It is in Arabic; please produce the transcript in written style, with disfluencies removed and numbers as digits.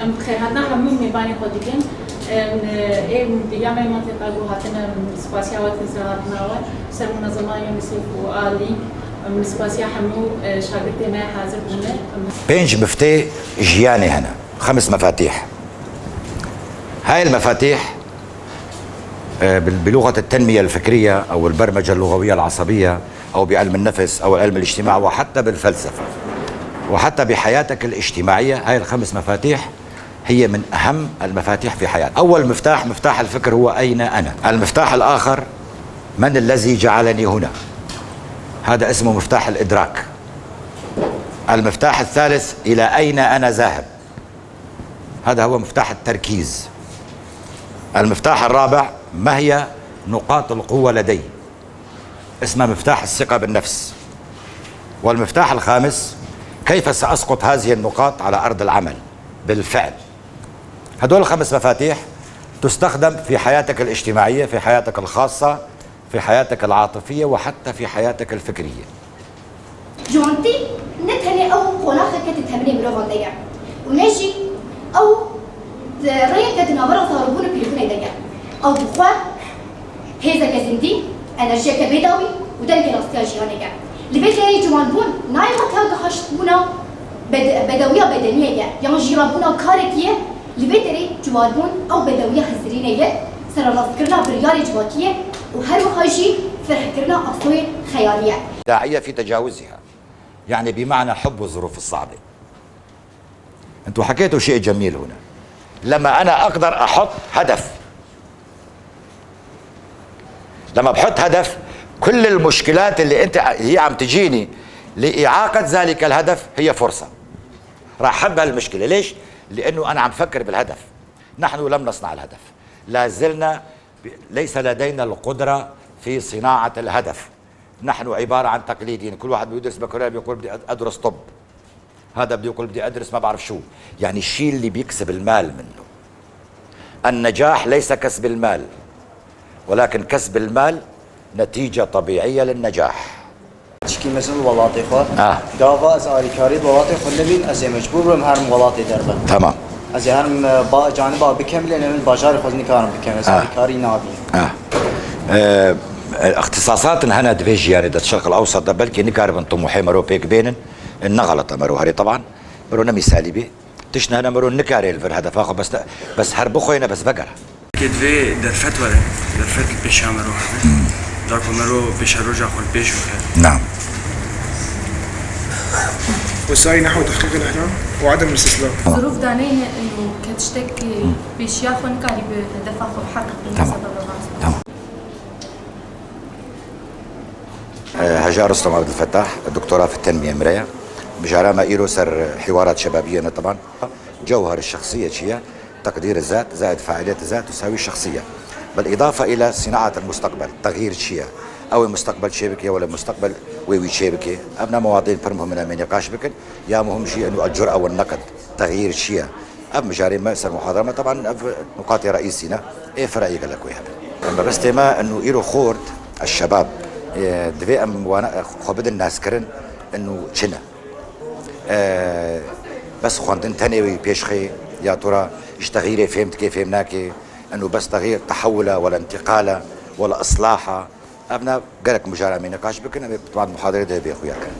ام بخير هاتنا همون میبانی خودیکن این دیگه می منطقه گو هاتنا سپاسیا و تنزهاتنا و سر منظمه یونیسف و آلی سپاسیا همو شاگردی ما حاضر بونه. بينج مفتاح جياني هنا 5 مفاتيح. هاي المفاتيح بلغة التنمية الفكرية أو البرمجة اللغوية العصبية أو بعلم النفس أو علم الاجتماع وحتى بالفلسفة وحتى بحياتك الاجتماعية. هاي ال5 مفاتيح هي من أهم المفاتيح في حياتك. أول مفتاح مفتاح الفكر هو أين أنا. المفتاح الآخر من الذي جعلني هنا، هذا اسمه مفتاح الإدراك. المفتاح الثالث إلى أين أنا ذاهب، هذا هو مفتاح التركيز. المفتاح الرابع ما هي نقاط القوة لدي، اسمه مفتاح الثقة بالنفس. والمفتاح الخامس كيف سأسقط هذه النقاط على أرض العمل بالفعل. هدول ال5 مفاتيح تستخدم في حياتك الاجتماعية، في حياتك الخاصة، في حياتك العاطفية وحتى في حياتك الفكرية. جونتي نتهني أو قناخة كتتهمني مروفا ديا ونجي أو رأيك كتنابرة صاربون بيلكون ديا أو بخوا هذا كزندي أنرجيا كبيداوي ودن كراستيا جيانيا لبيتي جوانبون نايما كاو كحشتونا بدوية بدنية يعني جيرابونا كاركية لبيتي جوانبون أو بدوية خزرينية سر نذكرنا بريالي جواكية وهل وهاجي فرحكرنا أصوي خيالية داعية في تجاوزها، يعني بمعنى حب الظروف الصعبة. انتوا حكيتوا شيء جميل هنا، لما انا اقدر احط هدف، لما بحط هدف كل المشكلات اللي انت هي عم تجيني لإعاقة ذلك الهدف هي فرصة. راح احب هالمشكلة. ليش؟ لانه انا عم فكر بالهدف. نحن لم نصنع الهدف، لا زلنا ليس لدينا القدرة في صناعة الهدف. نحن عبارة عن تقليديين، كل واحد بيدرس بكالوريا بيقول بدي أدرس طب، هذا بده يقول بدي أدرس ما بعرف شو، يعني الشيء اللي بيكسب المال منه. النجاح ليس كسب المال، ولكن كسب المال نتيجة طبيعية للنجاح. تشكي مثل ولاتي خو دعوة از آریکاری ولاتي خو نبین از مجبور برم هرم ولاتي دربه. تمام. از هرم با جانبا بكمل أنا من باجار خود نكارم بكمل از آریکاری نابی. اختصاصاتنا هنا دفيجي يعني الشرق الاوسط ده بلكي نكارب انتم محي مرو بيك بينن النغلط مرو هري طبعا مرو نمي سالبي تشنا هنا مرو نكاري الفر هذا فاخو بس هربخو هنا بس بقرا كدفي درفت ولا درفت البيشا مرو داكو مرو بيشا رجع خل بيشو. نعم. وسعي نحو تحقيق الاحلام وعدم الاستسلام. ظروف دانيه انه كتشتكي باشياء خنكاري بهدفها حقق تمام. تمام. هجار رستم عبد الفتاح، الدكتوراه في التنمية مرايا بجارة ما إيرو سر حوارات شبابية طبعا. جوهر الشخصية شيء تقدير الذات زائد فاعلية الذات تساوي الشخصية، بالإضافة إلى صناعة المستقبل، تغيير شيء أو المستقبل شبكة ولا المستقبل ويوي شبكة. أبنا مواضيع فرمهم من نقاش بكن يا مهم شيء إنه الجرأة والنقد تغيير شيء. أب مجاري ما يصير محاضرة طبعا نقاط رئيسينا إيه فرعي قال لك ويها بس تما إنه إيرو خورد الشباب دفي ام وانا خبد الناس كرن انه شنا بس خواندن تاني بيشخي يا ترى ايش تغييري فهمت كيف فهمناكي انه بس تغيير تحوله ولا انتقاله ولا اصلاحه. ابنا قالك مجال من نقاش بكنا طبعا محاضره ده بيخويا كان